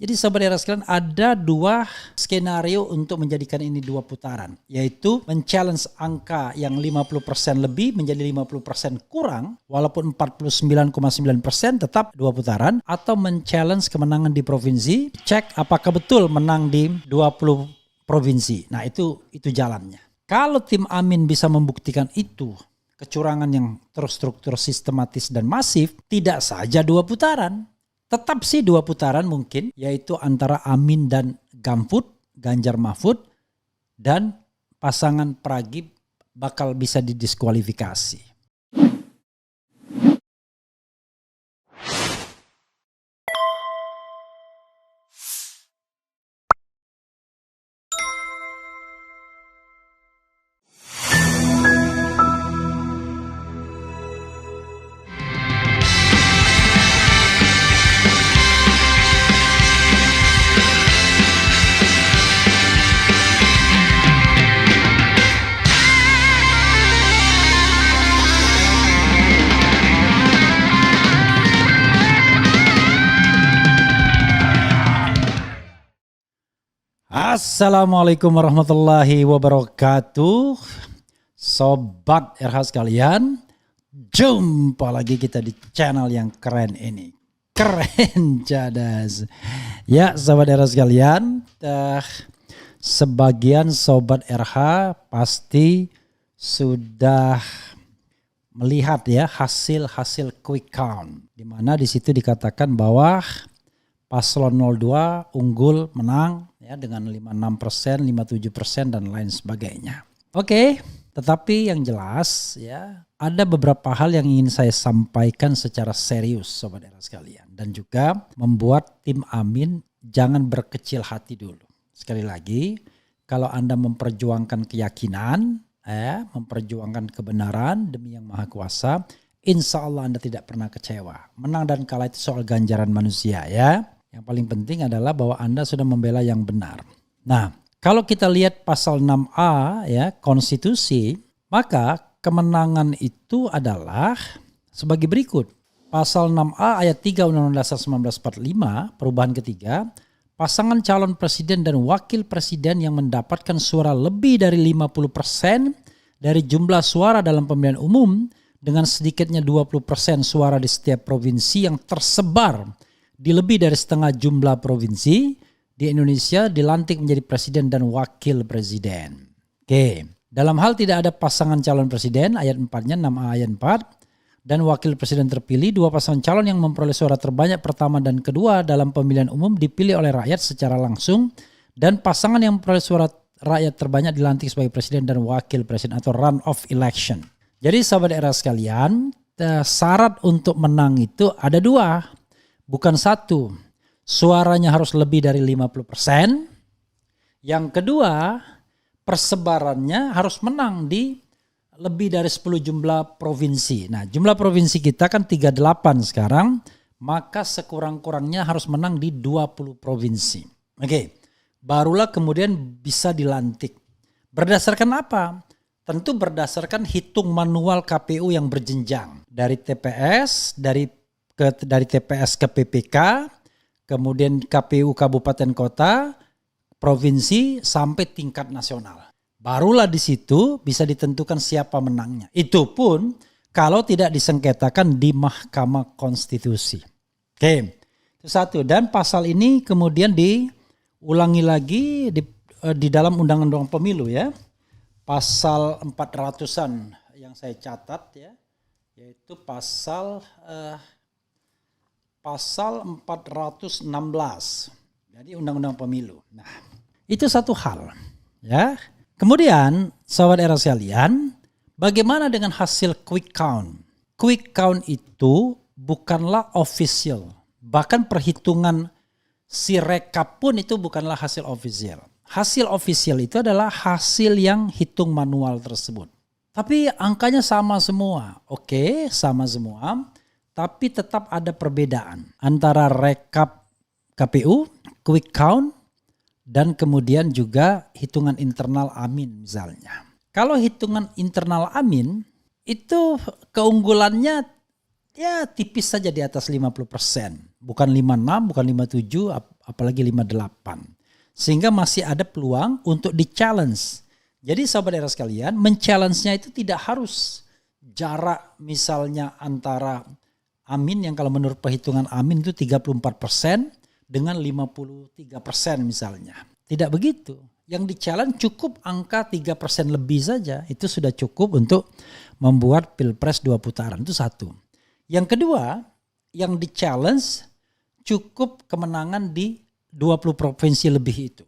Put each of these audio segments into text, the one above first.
Jadi sahabat era sekalian, ada dua skenario untuk menjadikan ini dua putaran. Yaitu men-challenge angka yang 50% lebih menjadi 50% kurang. Walaupun 49,9% tetap dua putaran. Atau men-challenge kemenangan di provinsi. Cek apakah betul menang di 20 provinsi. Nah itu jalannya. Kalau tim Amin bisa membuktikan itu, kecurangan yang terstruktur, sistematis dan masif, tidak saja dua putaran. Tetap sih dua putaran mungkin, yaitu antara Amin dan Ganjar Mahfud, dan pasangan Pragib bakal bisa didiskualifikasi. Assalamualaikum warahmatullahi wabarakatuh. Sobat RH sekalian, jumpa lagi kita di channel yang keren ini. Keren cadas. Ya sobat RH sekalian, sebagian sobat RH pasti sudah melihat ya hasil quick count, di mana di situ dikatakan bahwa paslon 02 unggul menang ya dengan 56%, 57% dan lain sebagainya. Oke, tetapi yang jelas ya ada beberapa hal yang ingin saya sampaikan secara serius sobat era sekalian, dan juga membuat tim Amin jangan berkecil hati dulu. Sekali lagi, kalau Anda memperjuangkan keyakinan, memperjuangkan kebenaran demi Yang Maha Kuasa, insya Allah Anda tidak pernah kecewa. Menang dan kalah itu soal ganjaran manusia ya. Yang paling penting adalah bahwa Anda sudah membela yang benar. Nah, kalau kita lihat pasal 6A ya konstitusi, maka kemenangan itu adalah sebagai berikut. Pasal 6A ayat 3 Undang-Undang Dasar 1945 perubahan ketiga, pasangan calon presiden dan wakil presiden yang mendapatkan suara lebih dari 50% dari jumlah suara dalam pemilihan umum dengan sedikitnya 20% suara di setiap provinsi yang tersebar di lebih dari setengah jumlah provinsi di Indonesia dilantik menjadi presiden dan wakil presiden. Oke, dalam hal tidak ada pasangan calon presiden, ayat 4-nya 6A ayat 4, dan wakil presiden terpilih, dua pasangan calon yang memperoleh suara terbanyak pertama dan kedua dalam pemilihan umum dipilih oleh rakyat secara langsung, dan pasangan yang memperoleh suara rakyat terbanyak dilantik sebagai presiden dan wakil presiden atau run-off election. Jadi sahabat era sekalian, syarat untuk menang itu ada dua. Bukan satu, suaranya harus lebih dari 50%. Yang kedua, persebarannya harus menang di lebih dari 10 jumlah provinsi. Nah, jumlah provinsi kita kan 38 sekarang, maka sekurang-kurangnya harus menang di 20 provinsi. Oke, barulah kemudian bisa dilantik. Berdasarkan apa? Tentu berdasarkan hitung manual KPU yang berjenjang. Dari TPS, dari TPS ke PPK, kemudian KPU kabupaten kota, provinsi sampai tingkat nasional. Barulah di situ bisa ditentukan siapa menangnya. Itu pun kalau tidak disengketakan di Mahkamah Konstitusi. Oke, itu satu. Dan pasal ini kemudian diulangi lagi di dalam Undang-Undang Pemilu ya. Pasal 400-an yang saya catat ya, yaitu pasal 416. Jadi Undang-Undang Pemilu. Nah, itu satu hal ya. Kemudian sahabat era sekalian, bagaimana dengan hasil quick count? Quick count itu bukanlah official. Bahkan perhitungan si rekap pun itu bukanlah hasil official. Hasil official itu adalah hasil yang hitung manual tersebut. Tapi angkanya sama semua. Oke, sama semua. Tapi tetap ada perbedaan antara rekap KPU, quick count, dan kemudian juga hitungan internal Amin misalnya. Kalau hitungan internal Amin itu keunggulannya ya tipis saja di atas 50%. Bukan 56, bukan 57, apalagi 58. Sehingga masih ada peluang untuk di-challenge. Jadi sahabat daerah sekalian, men-challenge-nya itu tidak harus jarak misalnya antara Amin yang kalau menurut perhitungan Amin itu 34% dengan 53% misalnya. Tidak begitu. Yang di-challenge cukup angka 3% lebih saja. Itu sudah cukup untuk membuat Pilpres 2 putaran. Itu satu. Yang kedua, yang di-challenge cukup kemenangan di 20 provinsi lebih itu.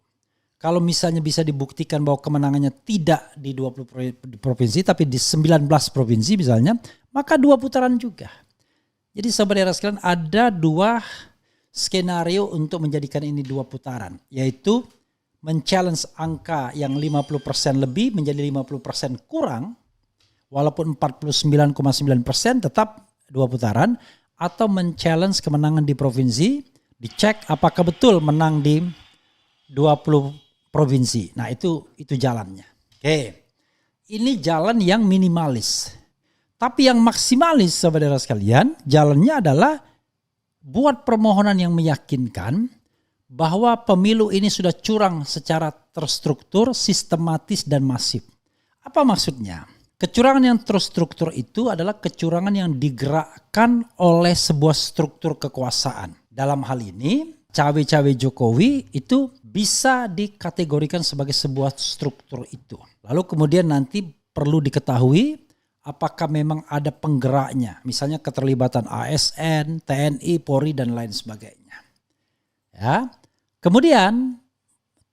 Kalau misalnya bisa dibuktikan bahwa kemenangannya tidak di 20 provinsi tapi di 19 provinsi misalnya, maka 2 putaran juga. Jadi sahabat daerah sekalian, ada 2 skenario untuk menjadikan ini 2 putaran, yaitu men-challenge angka yang 50% lebih menjadi 50% kurang, walaupun 49,9% tetap 2 putaran, atau men-challenge kemenangan di provinsi, dicek apakah betul menang di 20 provinsi. Nah itu jalannya. Oke, ini jalan yang minimalis. Tapi yang maksimalis saudara sekalian, jalannya adalah buat permohonan yang meyakinkan bahwa pemilu ini sudah curang secara terstruktur, sistematis dan masif. Apa maksudnya? Kecurangan yang terstruktur itu adalah kecurangan yang digerakkan oleh sebuah struktur kekuasaan. Dalam hal ini, cawe-cawe Jokowi itu bisa dikategorikan sebagai sebuah struktur itu. Lalu kemudian nanti perlu diketahui apakah memang ada penggeraknya. Misalnya keterlibatan ASN, TNI, Polri dan lain sebagainya. Ya. Kemudian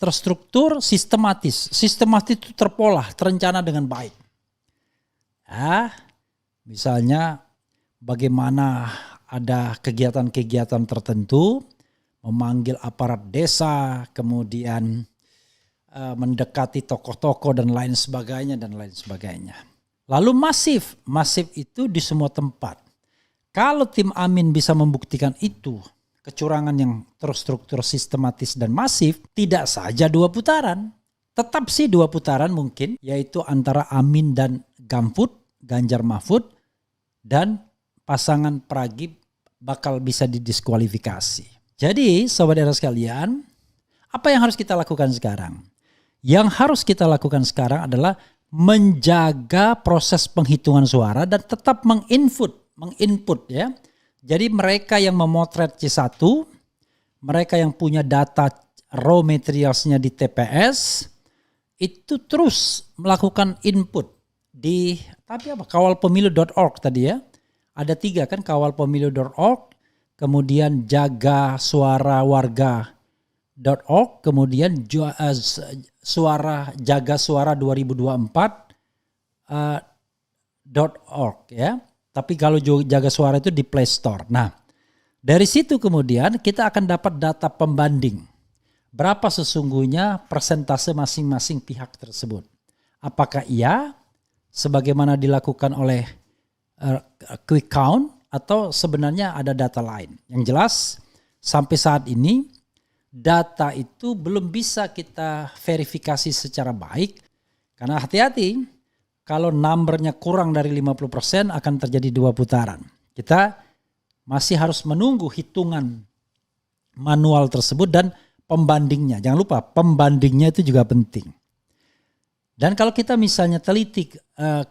terstruktur sistematis. Sistematis itu terpola, terencana dengan baik. Ya. Misalnya bagaimana ada kegiatan-kegiatan tertentu, memanggil aparat desa, kemudian mendekati tokoh-tokoh dan lain sebagainya. Lalu masif itu di semua tempat. Kalau tim Amin bisa membuktikan itu, kecurangan yang terstruktur, sistematis dan masif, tidak saja 2 putaran. Tetap sih 2 putaran mungkin, yaitu antara Amin dan Ganjar Mahfud, dan pasangan Pragib bakal bisa didiskualifikasi. Jadi sahabat daerah sekalian, apa yang harus kita lakukan sekarang? Yang harus kita lakukan sekarang adalah menjaga proses penghitungan suara dan tetap menginput ya. Jadi mereka yang memotret C1, mereka yang punya data raw materialsnya di TPS, itu terus melakukan input di kawalpemilu.org tadi ya. Ada 3 kan, kawalpemilu.org, kemudian jaga suara warga.org, kemudian jaga suara 2024.org ya. Tapi kalau jaga suara itu di Play Store. Nah, dari situ kemudian kita akan dapat data pembanding. Berapa sesungguhnya persentase masing-masing pihak tersebut. Apakah iya sebagaimana dilakukan oleh quick count atau sebenarnya ada data lain. Yang jelas sampai saat ini data itu belum bisa kita verifikasi secara baik. Karena hati-hati, kalau numbernya kurang dari 50% akan terjadi 2 putaran. Kita masih harus menunggu hitungan manual tersebut dan pembandingnya. Jangan lupa pembandingnya itu juga penting. Dan kalau kita misalnya teliti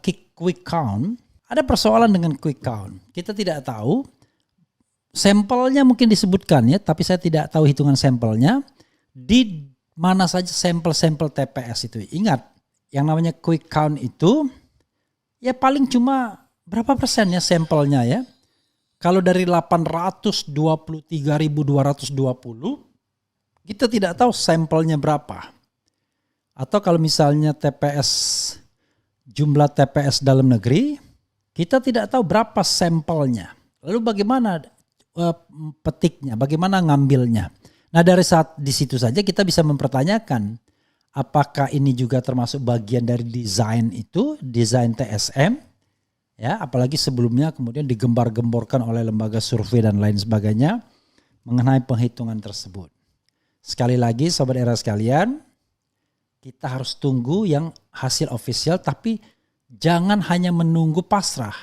quick count, ada persoalan dengan quick count. Kita tidak tahu, sampelnya mungkin disebutkan ya, tapi saya tidak tahu hitungan sampelnya. Di mana saja sampel-sampel TPS itu. Ingat, yang namanya quick count itu ya paling cuma berapa persen ya sampelnya ya. Kalau dari 823.220, kita tidak tahu sampelnya berapa. Atau kalau misalnya jumlah TPS dalam negeri, kita tidak tahu berapa sampelnya. Lalu bagaimana petiknya, bagaimana ngambilnya. Nah dari saat di situ saja kita bisa mempertanyakan apakah ini juga termasuk bagian dari desain TSM. Ya, apalagi sebelumnya kemudian digembar-gemborkan oleh lembaga survei dan lain sebagainya mengenai penghitungan tersebut. Sekali lagi sobat era sekalian, kita harus tunggu yang hasil official, tapi jangan hanya menunggu pasrah.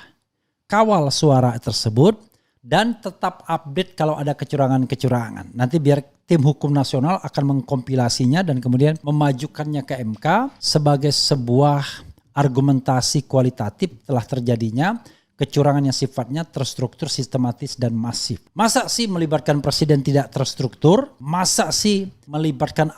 Kawal suara tersebut dan tetap update kalau ada kecurangan-kecurangan. Nanti biar tim hukum nasional akan mengkompilasinya dan kemudian memajukannya ke MK sebagai sebuah argumentasi kualitatif telah terjadinya kecurangan yang sifatnya terstruktur, sistematis, dan masif. Masa sih melibatkan presiden tidak terstruktur? Masa sih melibatkan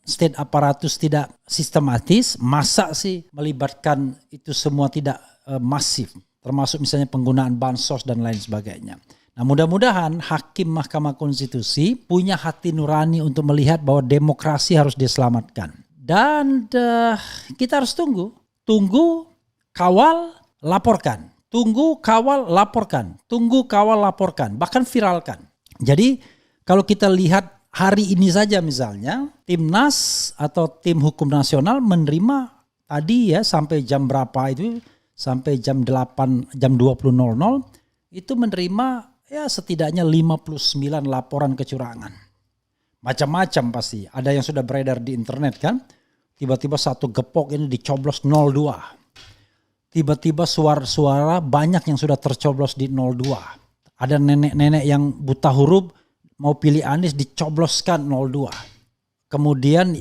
state aparatus tidak sistematis? Masa sih melibatkan itu semua tidak masif? Termasuk misalnya penggunaan bansos dan lain sebagainya. Nah, mudah-mudahan hakim Mahkamah Konstitusi punya hati nurani untuk melihat bahwa demokrasi harus diselamatkan. Dan kita harus tunggu, kawal, laporkan. Tunggu, kawal, laporkan. Tunggu, kawal, laporkan. Bahkan viralkan. Jadi kalau kita lihat hari ini saja misalnya, Timnas atau tim hukum nasional menerima tadi ya sampai jam berapa itu, sampai jam 8, jam 20.00 itu menerima ya setidaknya 59 laporan kecurangan. Macam-macam pasti. Ada yang sudah beredar di internet kan. Tiba-tiba satu gepok ini dicoblos 02. Tiba-tiba suara-suara banyak yang sudah tercoblos di 02. Ada nenek-nenek yang buta huruf mau pilih Anies dicobloskan 02. Kemudian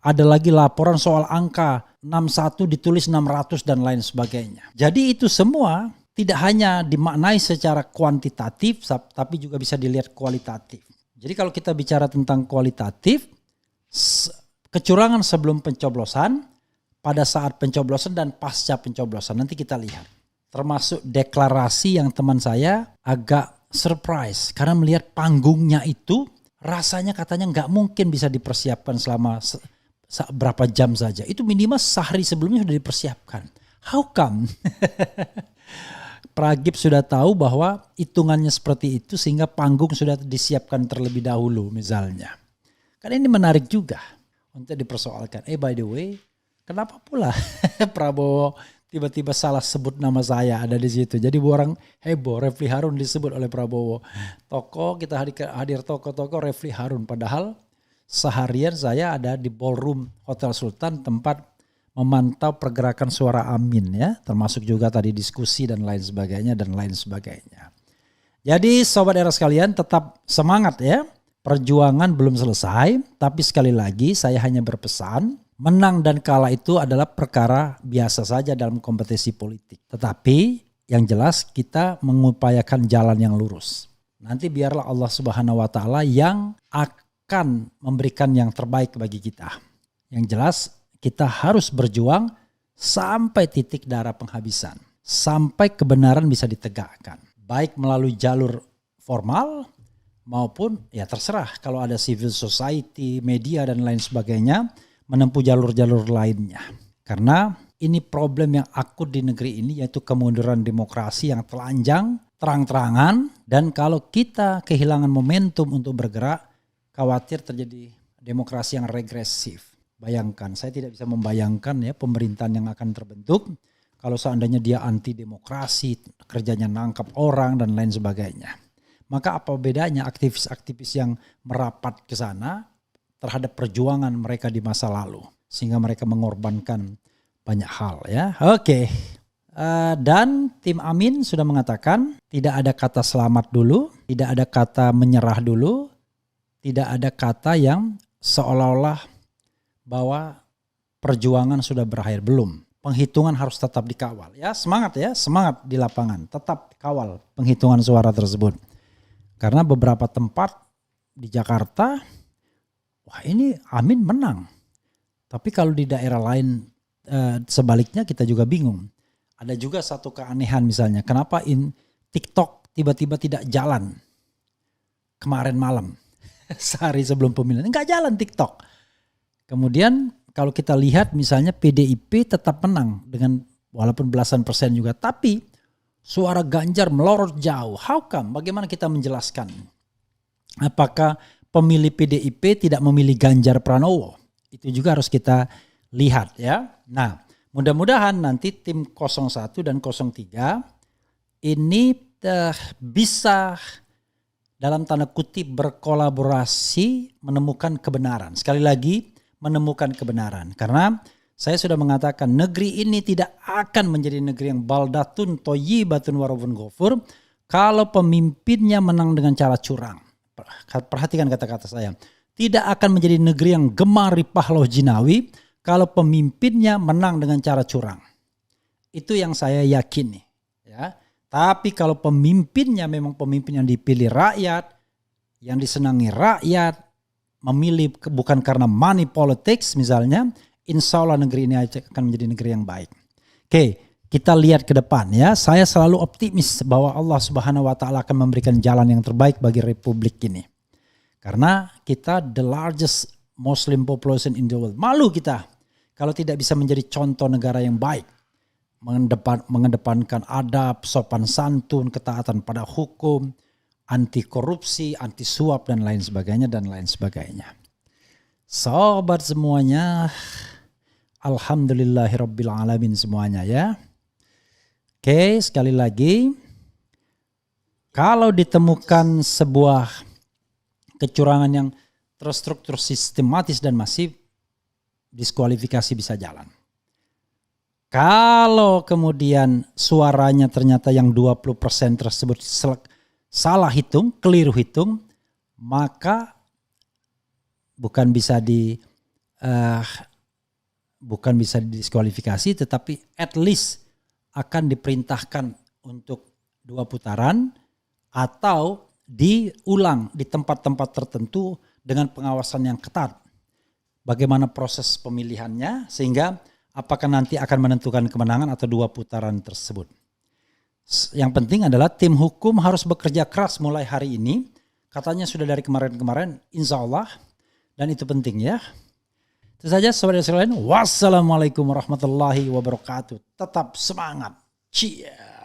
ada lagi laporan soal angka 61 ditulis 600 dan lain sebagainya. Jadi itu semua tidak hanya dimaknai secara kuantitatif tapi juga bisa dilihat kualitatif. Jadi kalau kita bicara tentang kualitatif, kecurangan sebelum pencoblosan, pada saat pencoblosan dan pasca pencoblosan nanti kita lihat. Termasuk deklarasi yang teman saya agak surprise karena melihat panggungnya itu rasanya katanya nggak mungkin bisa dipersiapkan selama berapa jam saja. Itu minimal sehari sebelumnya sudah dipersiapkan. How come? Pragip sudah tahu bahwa hitungannya seperti itu sehingga panggung sudah disiapkan terlebih dahulu misalnya. Karena ini menarik juga untuk dipersoalkan. By the way, kenapa pula Prabowo tiba-tiba salah sebut nama saya ada di situ. Jadi orang heboh, Refli Harun disebut oleh Prabowo. Kita hadir tokoh-tokoh Refli Harun. Padahal seharian saya ada di ballroom Hotel Sultan tempat memantau pergerakan suara Amin ya. Termasuk juga tadi diskusi dan lain sebagainya. Jadi sobat era sekalian tetap semangat ya. Perjuangan belum selesai. Tapi sekali lagi saya hanya berpesan. Menang dan kalah itu adalah perkara biasa saja dalam kompetisi politik. Tetapi yang jelas kita mengupayakan jalan yang lurus. Nanti biarlah Allah Subhanahu wa taala yang akan memberikan yang terbaik bagi kita. Yang jelas kita harus berjuang sampai titik darah penghabisan. Sampai kebenaran bisa ditegakkan. Baik melalui jalur formal maupun ya terserah kalau ada civil society, media dan lain sebagainya. Menempuh jalur-jalur lainnya. Karena ini problem yang akut di negeri ini yaitu kemunduran demokrasi yang telanjang, terang-terangan. Dan kalau kita kehilangan momentum untuk bergerak, khawatir terjadi demokrasi yang regresif. Bayangkan, saya tidak bisa membayangkan ya pemerintahan yang akan terbentuk. Kalau seandainya dia anti demokrasi, kerjanya nangkap orang dan lain sebagainya. Maka apa bedanya aktivis-aktivis yang merapat ke sana terhadap perjuangan mereka di masa lalu. Sehingga mereka mengorbankan banyak hal ya. Oke. Dan tim Amin sudah mengatakan tidak ada kata selamat dulu. Tidak ada kata menyerah dulu. Tidak ada kata yang seolah-olah bahwa perjuangan sudah berakhir. Belum. Penghitungan harus tetap dikawal. Ya semangat di lapangan. Tetap kawal penghitungan suara tersebut. Karena beberapa tempat di Jakarta, wah ini Amin menang. Tapi kalau di daerah lain sebaliknya kita juga bingung. Ada juga satu keanehan misalnya. Kenapa TikTok tiba-tiba tidak jalan kemarin malam. Sehari sebelum pemilihan. Enggak jalan TikTok. Kemudian kalau kita lihat misalnya PDIP tetap menang. Dengan walaupun belasan persen juga. Tapi suara Ganjar melorot jauh. How come? Bagaimana kita menjelaskan? Apakah pemilih PDIP tidak memilih Ganjar Pranowo? Itu juga harus kita lihat ya. Nah, mudah-mudahan nanti tim 01 dan 03 ini bisa dalam tanda kutip berkolaborasi menemukan kebenaran. Sekali lagi menemukan kebenaran. Karena saya sudah mengatakan negeri ini tidak akan menjadi negeri yang baldatun toyibatun warabun ghafur kalau pemimpinnya menang dengan cara curang. Perhatikan kata-kata saya. Tidak akan menjadi negeri yang gemar Pahlaw Jinawi kalau pemimpinnya menang dengan cara curang. Itu yang saya yakini. Ya. Tapi kalau pemimpinnya memang pemimpin yang dipilih rakyat, yang disenangi rakyat, memilih bukan karena money politics misalnya, insya Allah negeri ini akan menjadi negeri yang baik. Oke. Kita lihat ke depan ya. Saya selalu optimis bahwa Allah Subhanahu wa taala akan memberikan jalan yang terbaik bagi republik ini. Karena kita the largest Muslim population in the world. Malu kita kalau tidak bisa menjadi contoh negara yang baik. Mengedepankan adab, sopan santun, ketaatan pada hukum, anti korupsi, anti suap dan lain sebagainya dan lain sebagainya. Sobat semuanya, alhamdulillahirabbil alamin semuanya ya. Oke, sekali lagi, kalau ditemukan sebuah kecurangan yang terstruktur sistematis dan masif, diskualifikasi bisa jalan. Kalau kemudian suaranya ternyata yang 20% tersebut salah hitung, keliru hitung, maka bukan bisa didiskualifikasi, tetapi at least akan diperintahkan untuk 2 putaran atau diulang di tempat-tempat tertentu dengan pengawasan yang ketat. Bagaimana proses pemilihannya sehingga apakah nanti akan menentukan kemenangan atau 2 putaran tersebut. Yang penting adalah tim hukum harus bekerja keras mulai hari ini. Katanya sudah dari kemarin-kemarin, insya Allah. Dan itu penting ya. Itu saja saudara sekalian. Wassalamualaikum warahmatullahi wabarakatuh. Tetap semangat. Cheers.